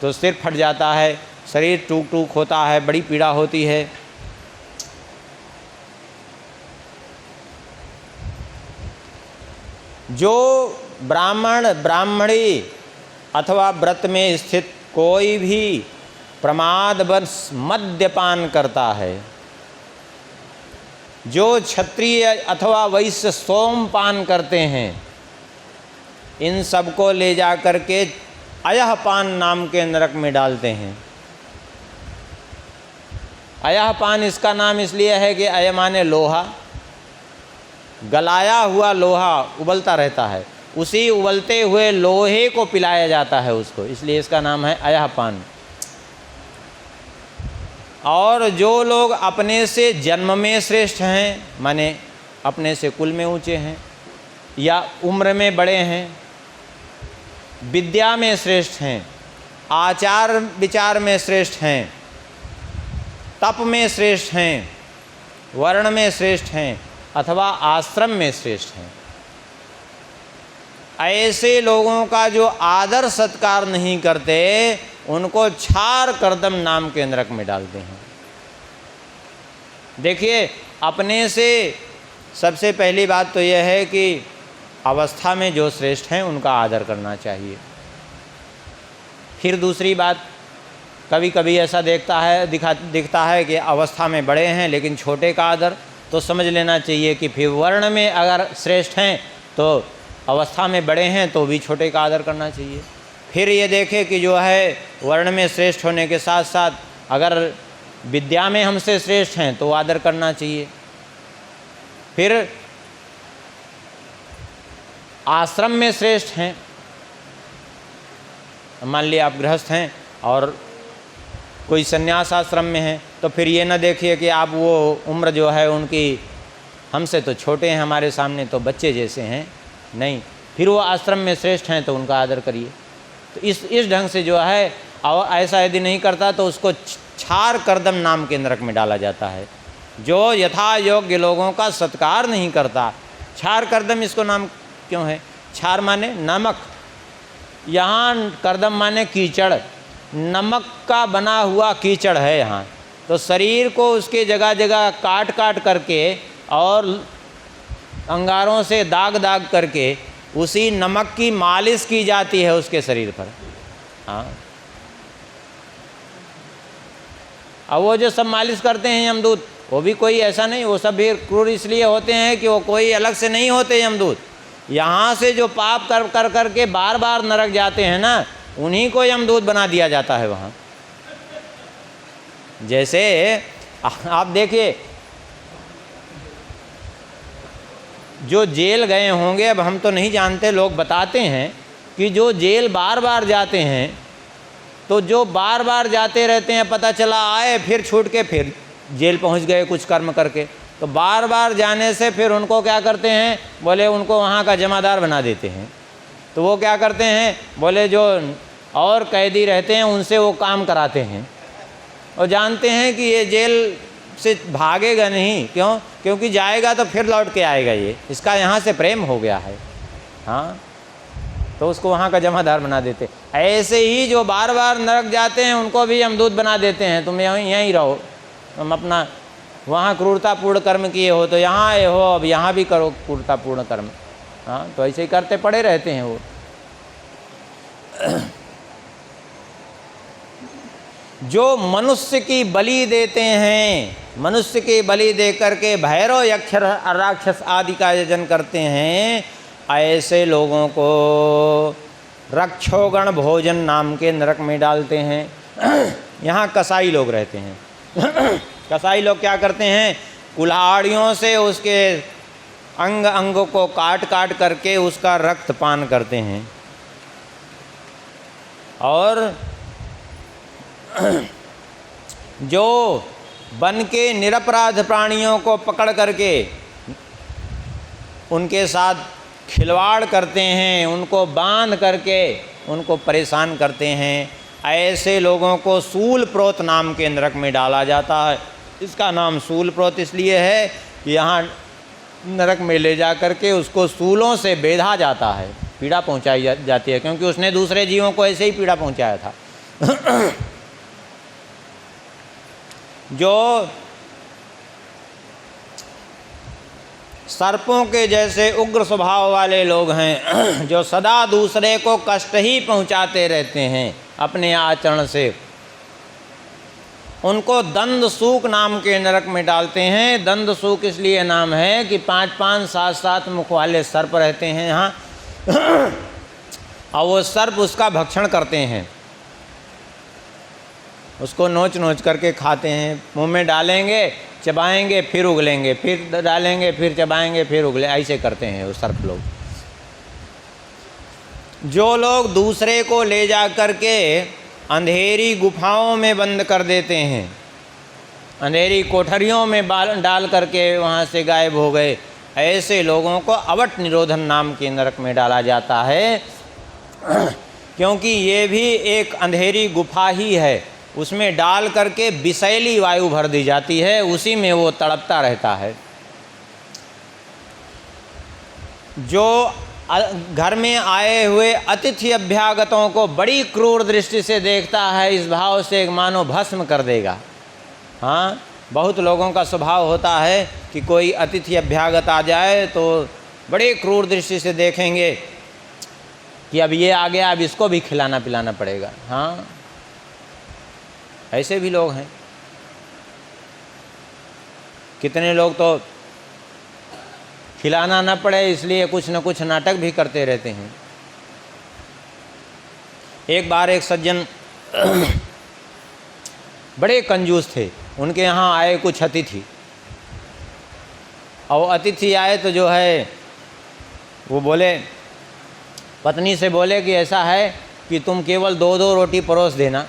A: तो सिर फट जाता है, शरीर टूक टूक होता है, बड़ी पीड़ा होती है। जो ब्राह्मण ब्राह्मणी अथवा व्रत में स्थित कोई भी प्रमादवश मद्यपान करता है, जो क्षत्रिय अथवा वैश्य सोमपान करते हैं, इन सबको ले जा कर के अयहपान नाम के नरक में डालते हैं। अयहपान इसका नाम इसलिए है कि अय माने लोहा, गलाया हुआ लोहा उबलता रहता है, उसी उबलते हुए लोहे को पिलाया जाता है उसको, इसलिए इसका नाम है अयहपान। और जो लोग अपने से जन्म में श्रेष्ठ हैं, माने अपने से कुल में ऊंचे हैं या उम्र में बड़े हैं, विद्या में श्रेष्ठ हैं, आचार विचार में श्रेष्ठ हैं, तप में श्रेष्ठ हैं, वर्ण में श्रेष्ठ हैं अथवा आश्रम में श्रेष्ठ हैं, ऐसे लोगों का जो आदर सत्कार नहीं करते उनको छार कर्दम नाम के नरक में डालते हैं। देखिए, अपने से सबसे पहली बात तो यह है कि अवस्था में जो श्रेष्ठ हैं उनका आदर करना चाहिए। फिर दूसरी बात, कभी कभी ऐसा दिखता है कि अवस्था में बड़े हैं लेकिन छोटे का आदर, तो समझ लेना चाहिए कि फिर वर्ण में अगर श्रेष्ठ हैं तो अवस्था में बड़े हैं तो भी छोटे का आदर करना चाहिए। फिर ये देखें कि जो है वर्ण में श्रेष्ठ होने के साथ साथ अगर विद्या में हमसे श्रेष्ठ हैं तो आदर करना चाहिए। फिर आश्रम में श्रेष्ठ हैं, मान लिया आप गृहस्थ हैं और कोई संन्यास आश्रम में है, तो फिर ये ना देखिए कि आप वो उम्र जो है उनकी हमसे तो छोटे हैं, हमारे सामने तो बच्चे जैसे हैं, नहीं, फिर वो आश्रम में श्रेष्ठ हैं तो उनका आदर करिए। तो इस ढंग से जो है, और ऐसा यदि नहीं करता तो उसको छार कर्दम नाम के नरक में डाला जाता है। जो यथा योग्य लोगों का सत्कार नहीं करता, छार कर्दम इसको नाम क्यों है? छार माने नमक, यहाँ कर्दम माने कीचड़, नमक का बना हुआ कीचड़ है यहाँ। तो शरीर को उसके जगह जगह काट काट करके और अंगारों से दाग दाग करके उसी नमक की मालिश की जाती है उसके शरीर पर। हाँ, अब वो जो सब मालिश करते हैं यमदूत, वो भी कोई ऐसा नहीं, वो सब भी क्रूर इसलिए होते हैं कि वो कोई अलग से नहीं होते यमदूत। यहाँ से जो पाप कर करके बार बार नरक जाते हैं ना, उन्हीं को यमदूत बना दिया जाता है वहाँ। जैसे आप देखिए, जो जेल गए होंगे, अब हम तो नहीं जानते, लोग बताते हैं कि जो जेल बार बार जाते हैं, तो जो बार बार जाते रहते हैं, पता चला आए फिर छूट के फिर जेल पहुंच गए कुछ कर्म करके, तो बार बार जाने से फिर उनको क्या करते हैं, बोले उनको वहाँ का जमादार बना देते हैं। तो वो क्या करते हैं, बोले जो और कैदी रहते हैं उनसे वो काम कराते हैं, और जानते हैं कि ये जेल से भागेगा नहीं, क्यों? क्योंकि जाएगा तो फिर लौट के आएगा, ये इसका यहाँ से प्रेम हो गया है। हाँ, तो उसको वहाँ का जमादार बना देते। ऐसे ही जो बार बार नरक जाते हैं उनको भी यमदूत बना देते हैं, तुम यहीं रहो, तुम अपना वहाँ क्रूरतापूर्ण कर्म किए हो तो यहाँ आए हो, अब यहाँ भी करो क्रूरतापूर्ण कर्म। हाँ, तो ऐसे ही करते पड़े रहते हैं वो। जो मनुष्य की बलि देते हैं, मनुष्य की बलि दे करके भैरव यक्ष राक्षस आदि का यजन करते हैं, ऐसे लोगों को रक्षोगण भोजन नाम के नरक में डालते हैं। यहाँ कसाई लोग रहते हैं। कसाई लोग क्या करते हैं, कुल्हाड़ियों से उसके अंग अंग को काट काट करके उसका रक्त पान करते हैं, और जो वन के निरपराध प्राणियों को पकड़ करके उनके साथ खिलवाड़ करते हैं, उनको बांध करके उनको परेशान करते हैं, ऐसे लोगों को सूलप्रोत नाम के नरक में डाला जाता है। इसका नाम सूलप्रोत इसलिए है कि यहाँ नरक में ले जा करके उसको सूलों से बेधा जाता है, पीड़ा पहुँचाई जाती है, क्योंकि उसने दूसरे जीवों को ऐसे ही पीड़ा पहुँचाया था। जो सर्पों के जैसे उग्र स्वभाव वाले लोग हैं, जो सदा दूसरे को कष्ट ही पहुंचाते रहते हैं अपने आचरण से, उनको दंड सूक नाम के नरक में डालते हैं। दंड सूक इसलिए नाम है कि 5-5, 7-7 मुख वाले सर्प रहते हैं यहाँ, और वो सर्प उसका भक्षण करते हैं, उसको नोच नोच करके खाते हैं, मुंह में डालेंगे, चबाएंगे, फिर उगलेंगे, फिर डालेंगे, फिर चबाएंगे, फिर उगले, ऐसे करते हैं वो सर्प लोग। जो लोग दूसरे को ले जा करके अंधेरी गुफाओं में बंद कर देते हैं, अंधेरी कोठरियों में डाल करके वहाँ से गायब हो गए। ऐसे लोगों को अवट निरोधन नाम के नरक में डाला जाता है, क्योंकि ये भी एक अंधेरी गुफा ही है, उसमें डाल करके विषैली वायु भर दी जाती है, उसी में वो तड़पता रहता है। जो घर में आए हुए अतिथि अभ्यागतों को बड़ी क्रूर दृष्टि से देखता है, इस भाव से मानो भस्म कर देगा। हाँ, बहुत लोगों का स्वभाव होता है कि कोई अतिथि अभ्यागत आ जाए तो बड़े क्रूर दृष्टि से देखेंगे कि अब ये आ गया, अब इसको भी खिलाना पिलाना पड़ेगा। हाँ, ऐसे भी लोग हैं। कितने लोग तो खिलाना न पड़े इसलिए कुछ न कुछ नाटक भी करते रहते हैं। एक बार एक सज्जन बड़े कंजूस थे, उनके यहाँ आए कुछ अतिथि, और अतिथि आए तो जो है वो बोले, पत्नी से बोले कि ऐसा है कि तुम केवल 2-2 रोटी परोस देना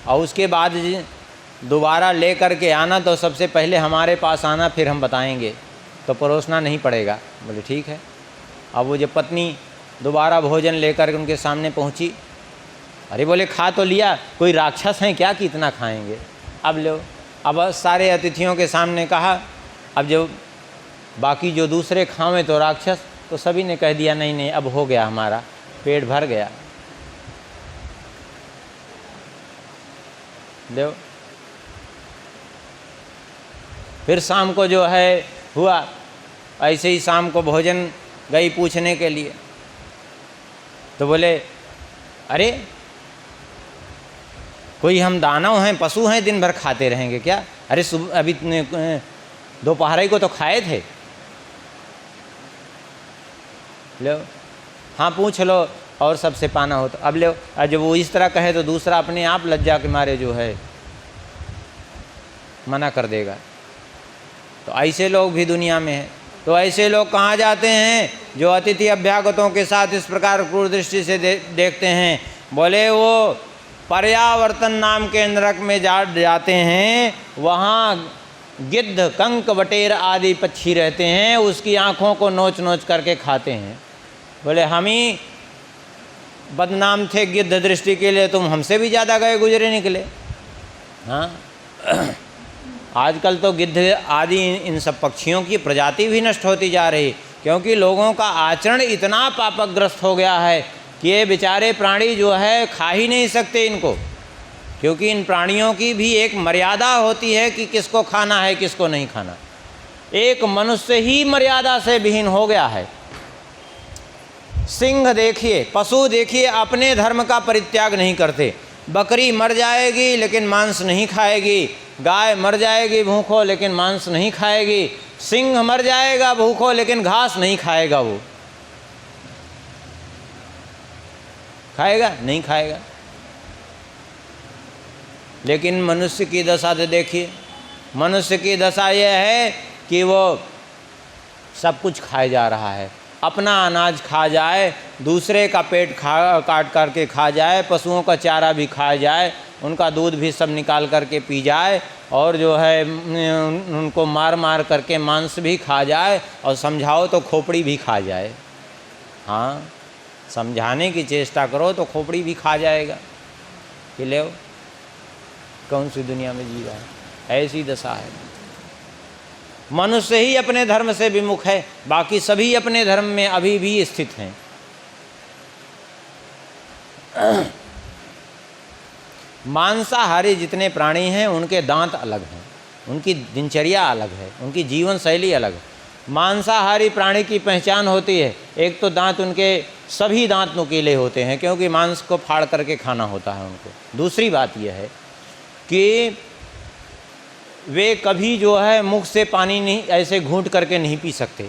A: और उसके बाद दोबारा ले कर के आना, तो सबसे पहले हमारे पास आना, फिर हम बताएंगे, तो परोसना नहीं पड़ेगा। बोले ठीक है। अब वो जब पत्नी दोबारा भोजन लेकर के उनके सामने पहुंची, अरे बोले खा तो लिया, कोई राक्षस हैं क्या कि इतना खाएंगे? अब लो, अब सारे अतिथियों के सामने कहा, अब जो बाकी जो दूसरे खावें तो राक्षस, तो सभी ने कह दिया नहीं नहीं अब हो गया, हमारा पेट भर गया। दो फिर शाम को जो है हुआ, ऐसे ही शाम को भोजन गई पूछने के लिए, तो बोले अरे कोई हम दानव हैं, पशु हैं, दिन भर खाते रहेंगे क्या? अरे सुबह अभी दोपहर को तो खाए थे। लो, हाँ पूछ लो और सबसे पाना हो तो अब लो। और जब वो इस तरह कहे तो दूसरा अपने आप लज्जा के मारे जो है मना कर देगा। तो ऐसे लोग भी दुनिया में हैं। तो ऐसे लोग कहाँ जाते हैं? जो अतिथि अभ्यागतों के साथ इस प्रकार क्रूर दृष्टि से देखते हैं। बोले वो पर्यावर्तन नाम के नरक में जाते हैं, वहाँ गिद्ध, कंक, बटेर आदि पक्षी रहते हैं, उसकी आँखों को नोच नोच करके खाते हैं। बोले हम ही बदनाम थे गिद्ध दृष्टि के लिए, तुम हमसे भी ज़्यादा गए गुजरे निकले। हाँ, आजकल तो गिद्ध आदि इन सब पक्षियों की प्रजाति भी नष्ट होती जा रही, क्योंकि लोगों का आचरण इतना पापग्रस्त हो गया है कि ये बेचारे प्राणी जो है खा ही नहीं सकते इनको, क्योंकि इन प्राणियों की भी एक मर्यादा होती है कि किसको खाना है किसको नहीं खाना। एक मनुष्य ही मर्यादा से विहीन हो गया है। सिंह देखिए, पशु देखिए, अपने धर्म का परित्याग नहीं करते। बकरी मर जाएगी लेकिन मांस नहीं खाएगी, गाय मर जाएगी भूखो लेकिन मांस नहीं खाएगी, सिंह मर जाएगा भूखो लेकिन घास नहीं खाएगा। वो खाएगा? नहीं खाएगा। लेकिन मनुष्य की दशा तो देखिए, मनुष्य की दशा यह है कि वो सब कुछ खाए जा रहा है। अपना अनाज खा जाए, दूसरे का पेट काट करके खा जाए, पशुओं का चारा भी खा जाए, उनका दूध भी सब निकाल करके पी जाए, और जो है उनको मार मार करके मांस भी खा जाए, और समझाओ तो खोपड़ी भी खा जाए। हाँ, समझाने की चेष्टा करो तो खोपड़ी भी खा जाएगा कि ले कौन सी दुनिया में जी रहा है। ऐसी दशा है। मनुष्य ही अपने धर्म से विमुख है, बाकी सभी अपने धर्म में अभी भी स्थित हैं। मांसाहारी जितने प्राणी हैं उनके दांत अलग हैं, उनकी दिनचर्या अलग है, उनकी जीवन शैली अलग है। मांसाहारी प्राणी की पहचान होती है, एक तो दांत उनके सभी दांत नुकीले होते हैं, क्योंकि मांस को फाड़ करके खाना होता है उनको। दूसरी बात यह है कि वे कभी जो है मुख से पानी नहीं ऐसे घूंट करके नहीं पी सकते।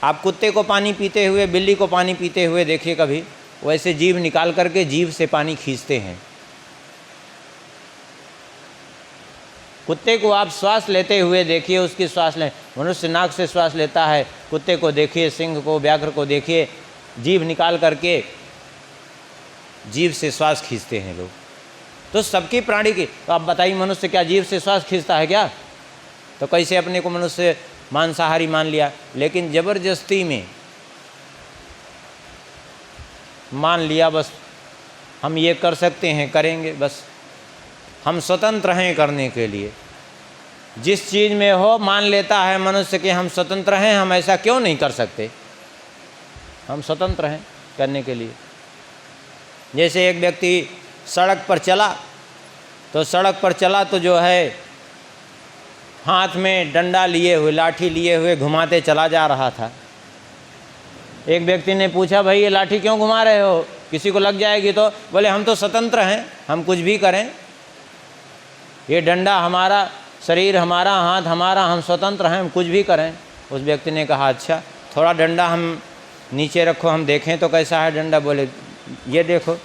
A: आप कुत्ते को पानी पीते हुए, बिल्ली को पानी पीते हुए देखिए कभी, वैसे जीभ निकाल करके जीभ से पानी खींचते हैं। कुत्ते को आप श्वास लेते हुए देखिए, उसकी श्वास लें, मनुष्य नाक से श्वास लेता है, कुत्ते को देखिए, सिंह को, व्याघ्र को देखिए, जीभ निकाल करके जीभ से श्वास खींचते हैं लोग। तो सबकी प्राणी की, तो आप बताइए मनुष्य क्या जीभ से श्वास खींचता है क्या? तो कैसे अपने को मनुष्य मांसाहारी मान लिया, लेकिन ज़बरदस्ती में मान लिया, बस हम ये कर सकते हैं करेंगे, बस हम स्वतंत्र हैं करने के लिए। जिस चीज़ में हो मान लेता है मनुष्य कि हम स्वतंत्र हैं, हम ऐसा क्यों नहीं कर सकते, हम स्वतंत्र हैं करने के लिए। जैसे एक व्यक्ति सड़क पर चला, तो सड़क पर चला तो जो है हाथ में डंडा लिए हुए, लाठी लिए हुए घुमाते चला जा रहा था। एक व्यक्ति ने पूछा, भाई ये लाठी क्यों घुमा रहे हो, किसी को लग जाएगी तो? बोले हम तो स्वतंत्र हैं, हम कुछ भी करें, ये डंडा हमारा, शरीर हमारा, हाथ हमारा, हम स्वतंत्र हैं, हम कुछ भी करें। उस व्यक्ति ने कहा, अच्छा थोड़ा डंडा हम नीचे रखो, हम देखें तो कैसा है डंडा। बोले ये देखो।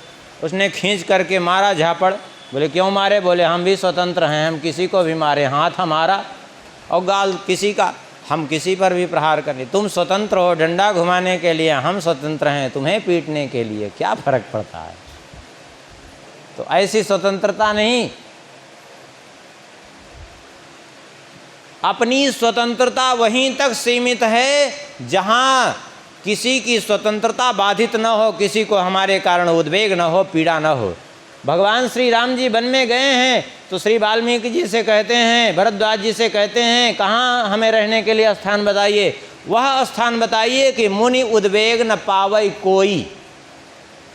A: उसने खींच करके मारा झापड़। बोले क्यों मारे? बोले हम भी स्वतंत्र हैं, हम किसी को भी मारे, हाथ हमारा और गाल किसी का, हम किसी पर भी प्रहार करें। तुम स्वतंत्र हो डंडा घुमाने के लिए, हम स्वतंत्र हैं तुम्हें पीटने के लिए, क्या फर्क पड़ता है? तो ऐसी स्वतंत्रता नहीं। अपनी स्वतंत्रता वहीं तक सीमित है जहां किसी की स्वतंत्रता बाधित न हो, किसी को हमारे कारण उद्वेग न हो, पीड़ा न हो। भगवान श्री राम जी वन में गए हैं तो श्री वाल्मीकि जी से कहते हैं, भरद्वाज जी से कहते हैं, कहाँ हमें रहने के लिए स्थान बताइए। वह स्थान बताइए कि मुनि उद्वेग न पावै कोई,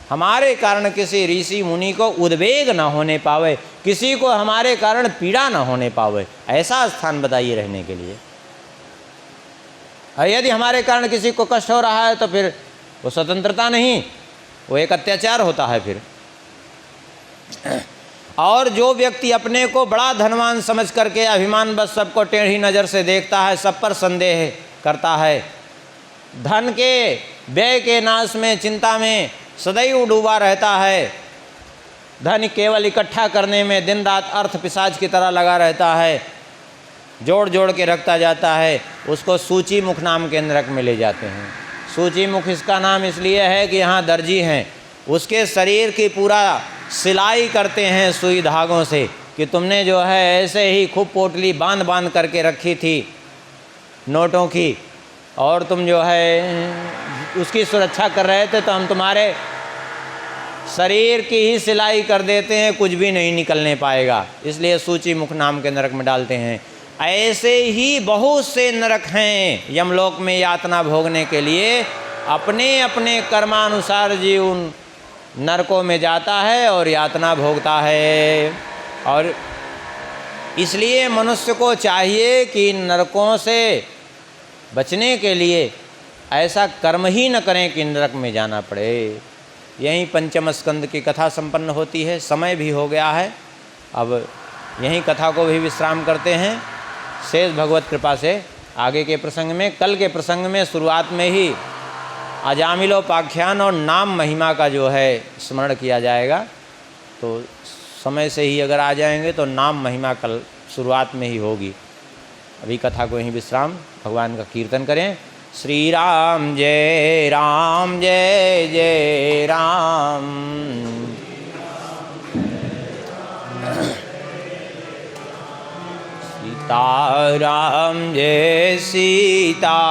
A: हमारे कारण किसी ऋषि मुनि को उद्वेग न होने पावे, किसी को हमारे कारण पीड़ा न होने पावे, ऐसा स्थान बताइए रहने के लिए। और यदि हमारे कारण किसी को कष्ट हो रहा है तो फिर वो स्वतंत्रता नहीं, वो एक अत्याचार होता है फिर। और जो व्यक्ति अपने को बड़ा धनवान समझ करके अभिमान बस सबको टेढ़ी नज़र से देखता है, सब पर संदेह करता है, धन के व्यय के नाश में, चिंता में सदैव डूबा रहता है, धन केवल इकट्ठा करने में दिन रात अर्थ पिशाच की तरह लगा रहता है, जोड़ जोड़ के रखता जाता है, उसको सूची मुख नाम के नरक में ले जाते हैं। सूची मुख इसका नाम इसलिए है कि यहाँ दर्जी हैं, उसके शरीर की पूरा सिलाई करते हैं सुई धागों से, कि तुमने जो है ऐसे ही खूब पोटली बांध बांध करके रखी थी नोटों की, और तुम जो है उसकी सुरक्षा कर रहे थे, तो हम तुम्हारे शरीर की ही सिलाई कर देते हैं, कुछ भी नहीं निकलने पाएगा, इसलिए सूची मुख नाम के नरक में डालते हैं। ऐसे ही बहुत से नरक हैं यमलोक में यातना भोगने के लिए, अपने अपने कर्मानुसार जीव उन नरकों में जाता है और यातना भोगता है। और इसलिए मनुष्य को चाहिए कि नरकों से बचने के लिए ऐसा कर्म ही न करें कि नरक में जाना पड़े। यहीं पंचम स्कंद की कथा संपन्न होती है। समय भी हो गया है, अब यहीं कथा को भी विश्राम करते हैं। शेष भगवत कृपा से आगे के प्रसंग में, कल के प्रसंग में शुरुआत में ही अजामिलोपाख्यान और नाम महिमा का जो है स्मरण किया जाएगा, तो समय से ही अगर आ जाएंगे तो नाम महिमा कल शुरुआत में ही होगी। अभी कथा को यहीं विश्राम, भगवान का कीर्तन करें। श्री राम जय राम, जय जय राम। सीताराम जय सीताराम,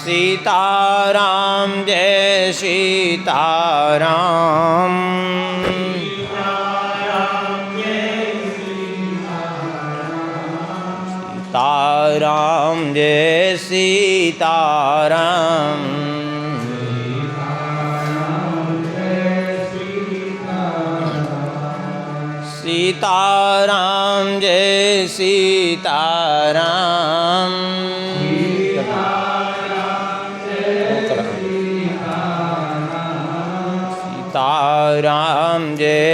A: सीताराम जय सीताराम, सीताराम जय सीताराम, सीताराम जय सीताराम, सीताराम जय